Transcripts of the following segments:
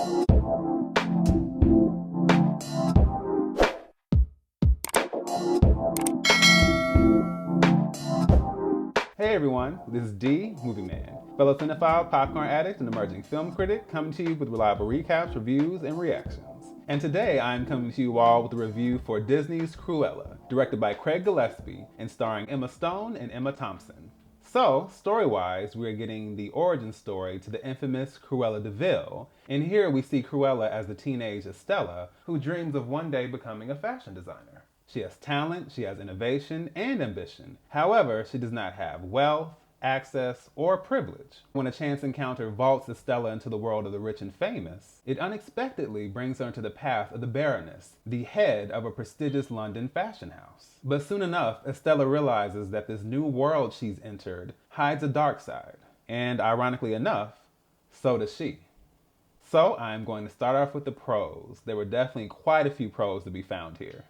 Hey everyone, this is D, Movieman, fellow cinephile, popcorn addict, and emerging film critic, coming to you with reliable recaps, reviews, and reactions. And today I'm coming to you all with a review for Disney's Cruella, directed by Craig Gillespie and starring Emma Stone and Emma Thompson. So, story-wise, we're getting the origin story to the infamous Cruella de Vil, and here we see Cruella as the teenage Estella, who dreams of one day becoming a fashion designer. She has talent, she has innovation, and ambition. However, she does not have wealth, access, or privilege. When a chance encounter vaults Estella into the world of the rich and famous, it unexpectedly brings her into the path of the Baroness, the head of a prestigious London fashion house. But soon enough, Estella realizes that this new world she's entered hides a dark side. And ironically enough, so does she. So I'm going to start off with the pros. There were definitely quite a few pros to be found here.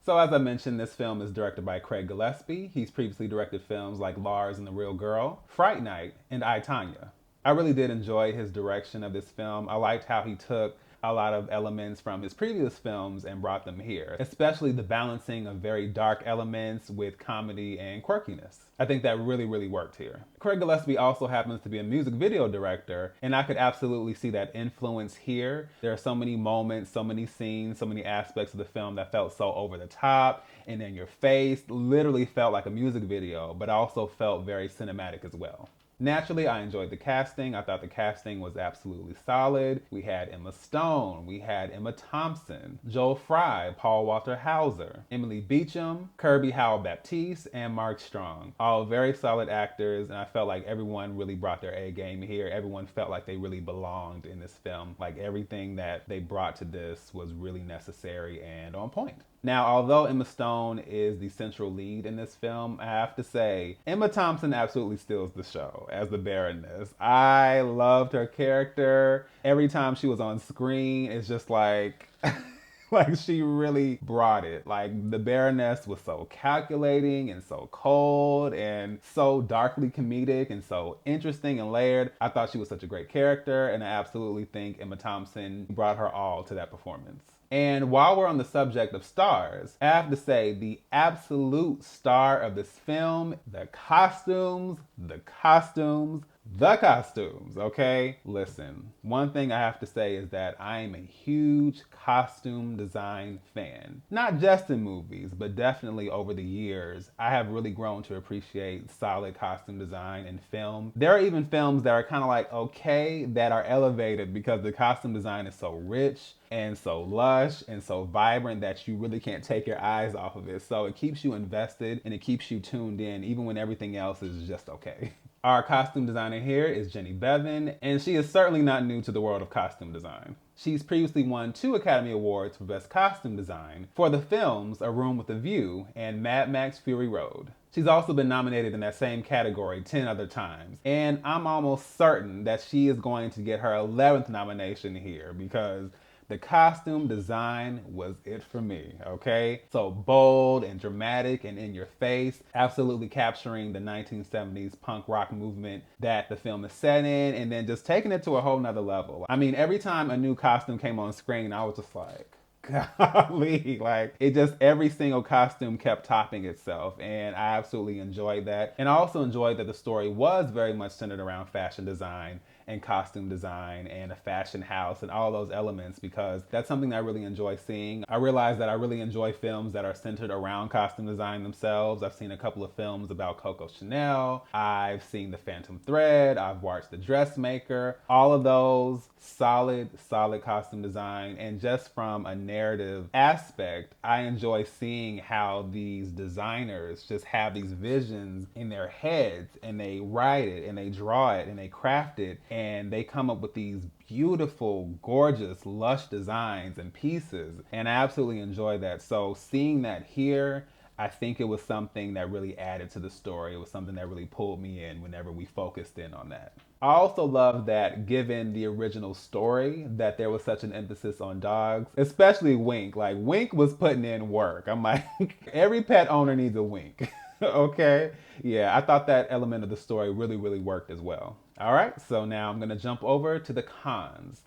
So as I mentioned, this film is directed by Craig Gillespie. He's previously directed films like Lars and the Real Girl, Fright Night, and I, Tonya. I really did enjoy his direction of this film. I liked how he took a lot of elements from his previous films and brought them here, especially the balancing of very dark elements with comedy and quirkiness. I think that really worked here. Craig Gillespie also happens to be a music video director, and I could absolutely see that influence here. There are so many moments, so many scenes, so many aspects of the film that felt so over the top and in your face, literally felt like a music video, but also felt very cinematic as well. Naturally, I enjoyed the casting. I thought the casting was absolutely solid. We had Emma Stone, we had Emma Thompson, Joel Fry, Paul Walter Hauser, Emily Beecham, Kirby Howell-Baptiste, and Mark Strong. All very solid actors, and I felt like everyone really brought their A game here. Everyone felt like they really belonged in this film. Like everything that they brought to this was really necessary and on point. Now, although Emma Stone is the central lead in this film, I have to say, Emma Thompson absolutely steals the show as the Baroness. I loved her character. Every time she was on screen, it's just like, like she really brought it. Like the Baroness was so calculating and so cold and so darkly comedic and so interesting and layered. I thought she was such a great character, and I absolutely think Emma Thompson brought her all to that performance. And while we're on the subject of stars, I have to say the absolute star of this film, the costumes, okay? Listen, one thing I have to say is that I am a huge costume design fan. Not just in movies, but definitely over the years, I have really grown to appreciate solid costume design in film. There are even films that are kind of like okay, that are elevated because the costume design is so rich and so lush and so vibrant that you really can't take your eyes off of it. So it keeps you invested and it keeps you tuned in even when everything else is just okay. Our costume designer here is Jenny Bevan, and she is certainly not new to the world of costume design. She's previously won 2 Academy Awards for Best Costume Design for the films A Room with a View and Mad Max Fury Road. She's also been nominated in that same category 10 other times, and I'm almost certain that she is going to get her 11th nomination here because the costume design was it for me, okay? So bold and dramatic and in your face, absolutely capturing the 1970s punk rock movement that the film is set in, and then just taking it to a whole nother level. I mean, every time a new costume came on screen, I was just like, golly, like it just every single costume kept topping itself, and I absolutely enjoyed that. And I also enjoyed that the story was very much centered around fashion design and costume design and a fashion house and all those elements, because that's something that I really enjoy seeing. I realize that I really enjoy films that are centered around costume design themselves. I've seen a couple of films about Coco Chanel. I've seen The Phantom Thread. I've watched The Dressmaker. All of those solid costume design, and just from a narrative aspect, I enjoy seeing how these designers just have these visions in their heads and they write it and they draw it and they craft it and they come up with these beautiful, gorgeous, lush designs and pieces, and I absolutely enjoy that. So seeing that here, I think it was something that really added to the story. It was something that really pulled me in whenever we focused in on that. I also love that given the original story that there was such an emphasis on dogs, especially Wink. Like Wink was putting in work. I'm like, every pet owner needs a Wink. Okay? Yeah, I thought that element of the story really worked as well. All right, so now I'm gonna jump over to the cons.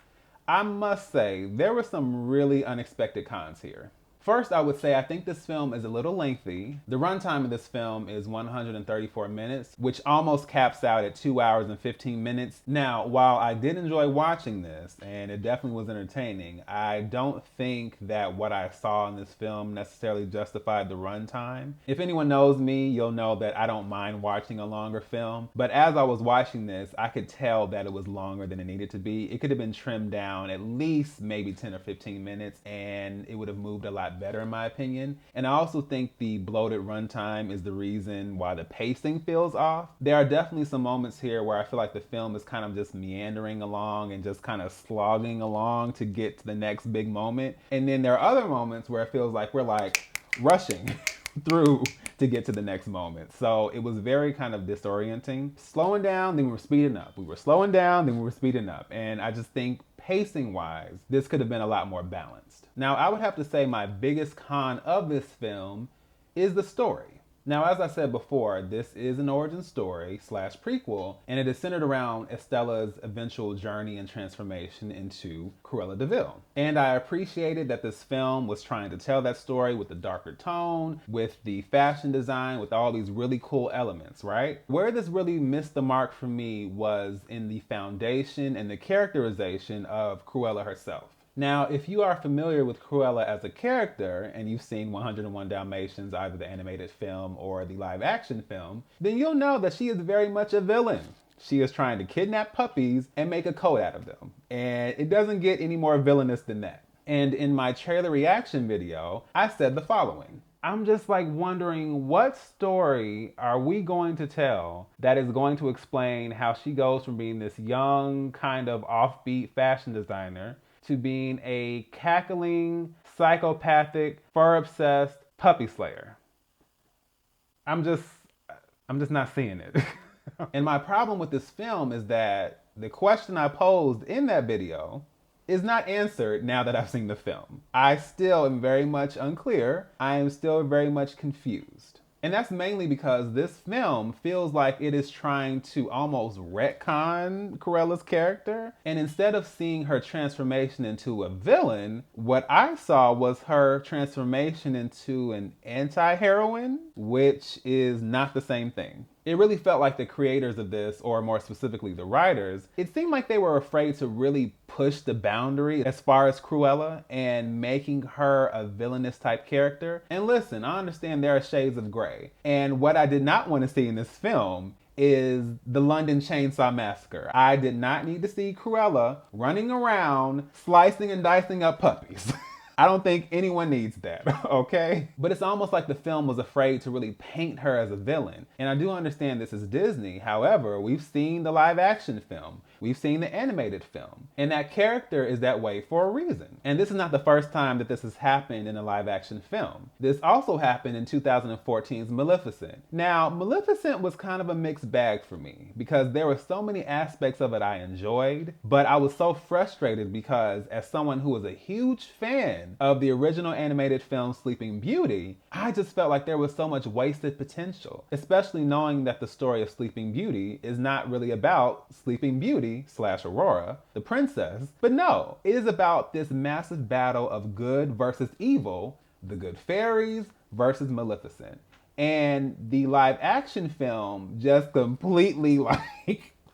I must say, there were some really unexpected cons here. First, I would say I think this film is a little lengthy. The runtime of this film is 134 minutes, which almost caps out at 2 hours and 15 minutes. Now, while I did enjoy watching this, and it definitely was entertaining, I don't think that what I saw in this film necessarily justified the runtime. If anyone knows me, you'll know that I don't mind watching a longer film, but as I was watching this, I could tell that it was longer than it needed to be. It could have been trimmed down at least maybe 10 or 15 minutes, and it would have moved a lot better in my opinion. And I also think the bloated runtime is the reason why the pacing feels off. There are definitely some moments here where I feel like the film is kind of just meandering along and just kind of slogging along to get to the next big moment. And then there are other moments where it feels like we're like rushing through to get to the next moment. So it was very kind of disorienting. Slowing down, then we were speeding up. We were slowing down, then we were speeding up. And I just think pacing wise, this could have been a lot more balanced. Now, I would have to say my biggest con of this film is the story. Now, as I said before, this is an origin story slash prequel, and it is centered around Estella's eventual journey and transformation into Cruella de Vil. And I appreciated that this film was trying to tell that story with the darker tone, with the fashion design, with all these really cool elements, right? Where this really missed the mark for me was in the foundation and the characterization of Cruella herself. Now, if you are familiar with Cruella as a character, and you've seen 101 Dalmatians, either the animated film or the live action film, then you'll know that she is very much a villain. She is trying to kidnap puppies and make a coat out of them. And it doesn't get any more villainous than that. And in my trailer reaction video, I said the following. I'm just like wondering, what story are we going to tell that is going to explain how she goes from being this young, kind of offbeat fashion designer to being a cackling, psychopathic, fur-obsessed puppy slayer? I'm just not seeing it. And my problem with this film is that the question I posed in that video is not answered now that I've seen the film. I still am very much unclear. I am still very much confused. And that's mainly because this film feels like it is trying to almost retcon Cruella's character. And instead of seeing her transformation into a villain, what I saw was her transformation into an anti-heroine, which is not the same thing. It really felt like the creators of this, or more specifically the writers, it seemed like they were afraid to really push the boundary as far as Cruella and making her a villainous type character. And listen, I understand there are shades of gray. And what I did not want to see in this film is the London Chainsaw Massacre. I did not need to see Cruella running around slicing and dicing up puppies. I don't think anyone needs that, okay? But it's almost like the film was afraid to really paint her as a villain. And I do understand this is Disney. However, we've seen the live action film. We've seen the animated film. And that character is that way for a reason. And this is not the first time that this has happened in a live action film. This also happened in 2014's Maleficent. Now, Maleficent was kind of a mixed bag for me because there were so many aspects of it I enjoyed, but I was so frustrated because as someone who was a huge fan of the original animated film Sleeping Beauty, I just felt like there was so much wasted potential, especially knowing that the story of Sleeping Beauty is not really about Sleeping Beauty / Aurora, the princess, but no, it is about this massive battle of good versus evil, the good fairies versus Maleficent. And the live action film just completely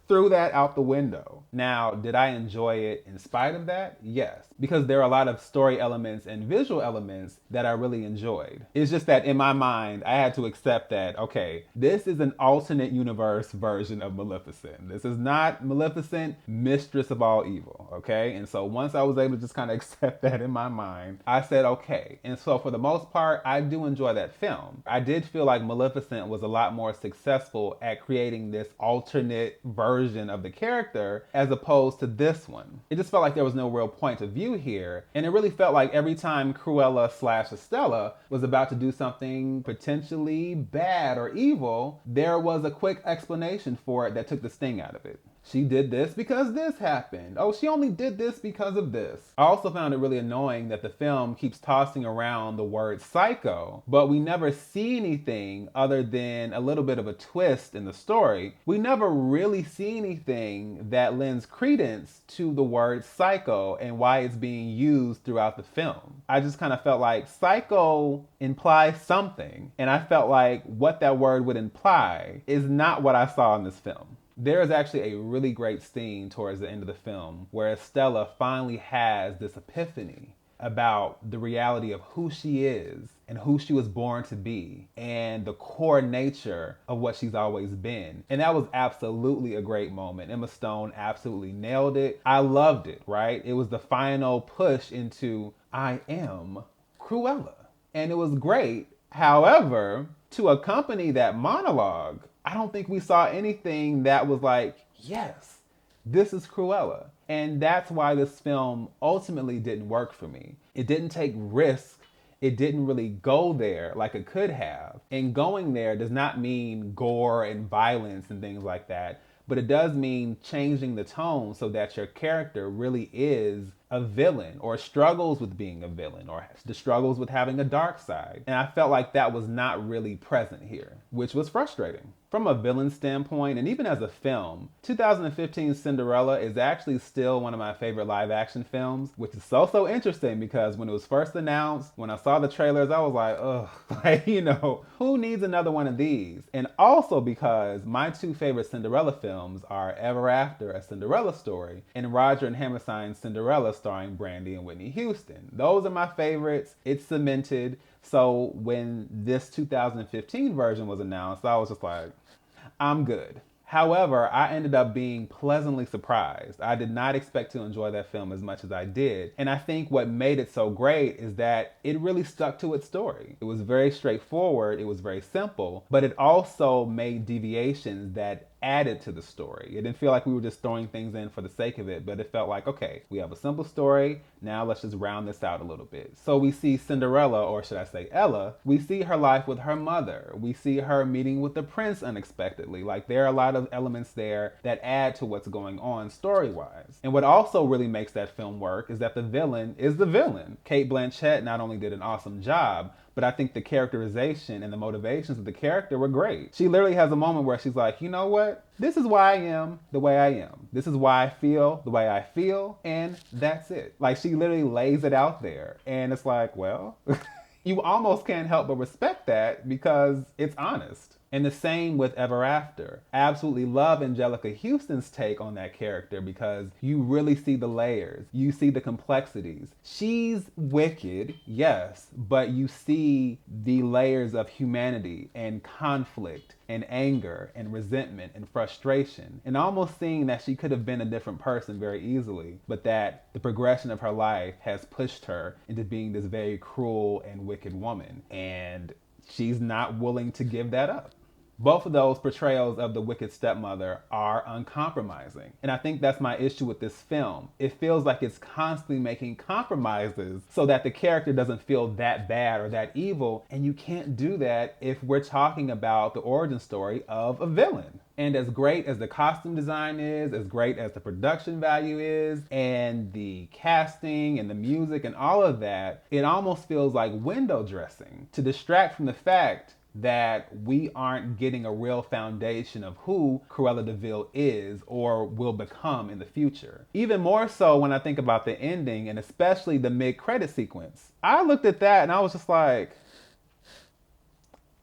threw that out the window. Now, did I enjoy it in spite of that? Yes, because there are a lot of story elements and visual elements that I really enjoyed. It's just that in my mind, I had to accept that, okay, this is an alternate universe version of Maleficent. This is not Maleficent, mistress of all evil, okay? And so once I was able to just kind of accept that in my mind, I said, okay. And so for the most part, I do enjoy that film. I did feel like Maleficent was a lot more successful at creating this alternate version of the character as opposed to this one. It just felt like there was no real point of view here. And it really felt like every time Cruella / Estella was about to do something potentially bad or evil, there was a quick explanation for it that took the sting out of it. she did this because this happened. Oh, she only did this because of this. I also found it really annoying that the film keeps tossing around the word psycho, but we never see anything other than a little bit of a twist in the story. We never really see anything that lends credence to the word psycho and why it's being used throughout the film. I just kind of felt like psycho implies something, and I felt like what that word would imply is not what I saw in this film. There is actually a really great scene towards the end of the film where Estella finally has this epiphany about the reality of who she is and who she was born to be and the core nature of what she's always been. And that was absolutely a great moment. Emma Stone absolutely nailed it. I loved it, right? It was the final push into I am Cruella. And it was great. However, to accompany that monologue, I don't think we saw anything that was like, yes, this is Cruella. And that's why this film ultimately didn't work for me. It didn't take risks. It didn't really go there like it could have. And going there does not mean gore and violence and things like that, but it does mean changing the tone so that your character really is a villain or struggles with being a villain or the struggles with having a dark side. And I felt like that was not really present here, which was frustrating. From a villain standpoint, and even as a film, 2015 Cinderella is actually still one of my favorite live action films, which is so interesting because when it was first announced, when I saw the trailers, I was like, ugh, like, who needs another one of these? And also because my two favorite Cinderella films are Ever After, A Cinderella Story, and Roger and Hammerstein's Cinderella starring Brandy and Whitney Houston. Those are my favorites. It's cemented. So when this 2015 version was announced, I was just like, I'm good. However, I ended up being pleasantly surprised. I did not expect to enjoy that film as much as I did. And I think what made it so great is that it really stuck to its story. It was very straightforward, it was very simple, but it also made deviations that added to the story. It didn't feel like we were just throwing things in for the sake of it, but it felt like, okay, we have a simple story, now let's just round this out a little bit. So we see Cinderella, or should I say Ella, we see her life with her mother. We see her meeting with the prince unexpectedly. Like there are a lot of elements there that add to what's going on story-wise. And what also really makes that film work is that the villain is the villain. Cate Blanchett not only did an awesome job, but I think the characterization and the motivations of the character were great. She literally has a moment where she's like, you know what? This is why I am the way I am. This is why I feel the way I feel, and that's it. Like she literally lays it out there. And it's like, well, you almost can't help but respect that because it's honest. And the same with Ever After. I absolutely love Angelica Houston's take on that character because you really see the layers. You see the complexities. She's wicked, yes, but you see the layers of humanity and conflict and anger and resentment and frustration, and almost seeing that she could have been a different person very easily, but that the progression of her life has pushed her into being this very cruel and wicked woman, and she's not willing to give that up. Both of those portrayals of the wicked stepmother are uncompromising. And I think that's my issue with this film. It feels like it's constantly making compromises so that the character doesn't feel that bad or that evil. And you can't do that if we're talking about the origin story of a villain. And as great as the costume design is, as great as the production value is, and the casting and the music and all of that, it almost feels like window dressing to distract from the fact that we aren't getting a real foundation of who Cruella de Vil is or will become in the future. Even more so when I think about the ending and especially the mid-credit sequence. I looked at that and I was just like,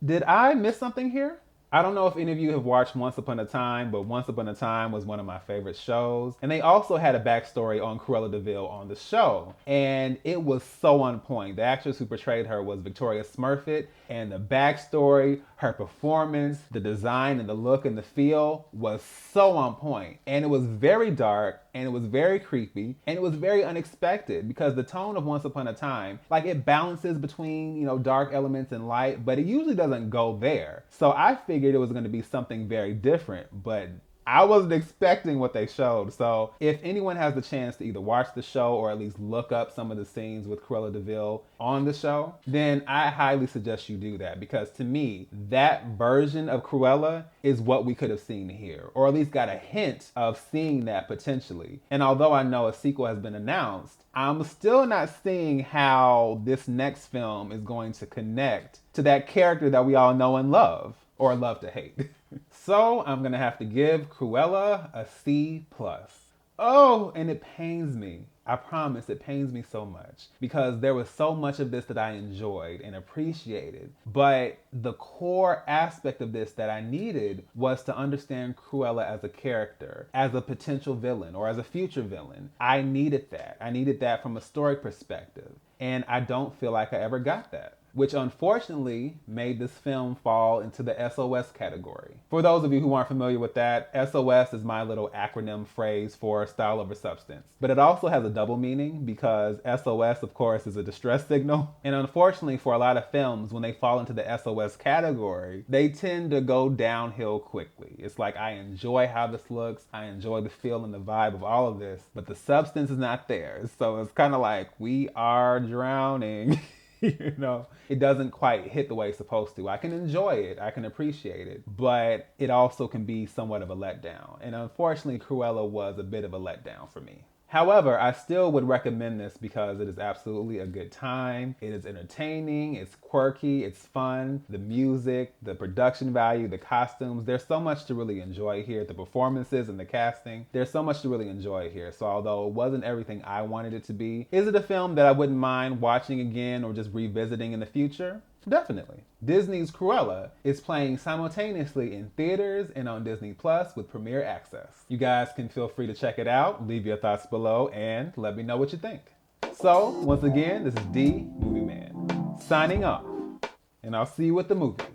did I miss something here? I don't know if any of you have watched Once Upon a Time, but Once Upon a Time was one of my favorite shows. And they also had a backstory on Cruella de Vil on the show. And it was so on point. The actress who portrayed her was Victoria Smurfit. And the backstory, her performance, the design and the look and the feel was so on point. And it was very dark and it was very creepy and it was very unexpected because the tone of Once Upon a Time, like it balances between, dark elements and light, but it usually doesn't go there. So I figured it was going to be something very different, but I wasn't expecting what they showed. So if anyone has the chance to either watch the show or at least look up some of the scenes with Cruella de Vil on the show, then I highly suggest you do that, because to me, that version of Cruella is what we could have seen here, or at least got a hint of seeing that potentially. And although I know a sequel has been announced, I'm still not seeing how this next film is going to connect to that character that we all know and love, or love to hate. So I'm gonna have to give Cruella a C+. Oh, and it pains me. I promise it pains me so much, because there was so much of this that I enjoyed and appreciated. But the core aspect of this that I needed was to understand Cruella as a character, as a potential villain or as a future villain. I needed that. I needed that from a story perspective. And I don't feel like I ever got that, which unfortunately made this film fall into the SOS category. For those of you who aren't familiar with that, SOS is my little acronym phrase for style over substance. But it also has a double meaning, because SOS, of course, is a distress signal. And unfortunately for a lot of films, when they fall into the SOS category, they tend to go downhill quickly. It's like, I enjoy how this looks, I enjoy the feel and the vibe of all of this, but the substance is not there. So it's kind of like, we are drowning. You know, it doesn't quite hit the way it's supposed to. I can enjoy it, I can appreciate it, but it also can be somewhat of a letdown. And unfortunately, Cruella was a bit of a letdown for me. However, I still would recommend this because it is absolutely a good time. It is entertaining, it's quirky, it's fun. The music, the production value, the costumes, there's so much to really enjoy here. The performances and the casting, there's so much to really enjoy here. So although it wasn't everything I wanted it to be, is it a film that I wouldn't mind watching again or just revisiting in the future? Definitely. Disney's Cruella is playing simultaneously in theaters and on Disney Plus with Premiere Access. You guys can feel free to check it out, leave your thoughts below, and let me know what you think. So, once again, this is D, Movie Man, signing off, and I'll see you at the movies.